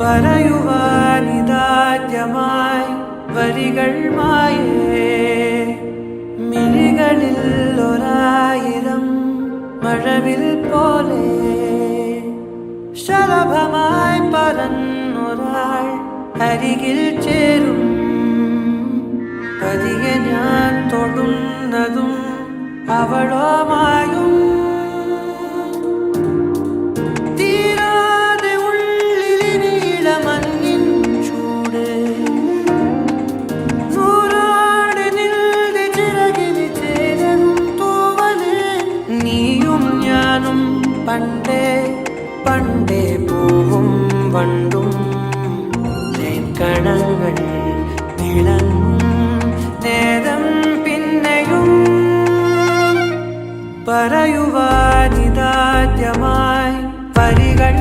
പറയുവാനിതാദ്യമായി വരികൾ മായേ മിഴികളിൽ ഒരായിരം മഴവിൽ പോലെ ശലഭമായി പറന്നൊരാൾ അരികിൽ ചേരും പതിയെ ഞാൻ തൊടുന്നതും അവളോ മായും തീരാതെ ഉള്ളിലിനീള മഞ്ഞിൻ ചൂട് നൂറാടെ നിൽടെ ചിറകിന് ചേരും തൂവല് നീയും ഞാനും പണ്ടേ പണ്ടേ പൂവും വണ്ടും കണങ്ങൾ തിളങ്ങും നേരം പിന്നെയും പറയുവാനിതാദ്യമായി വരികൾ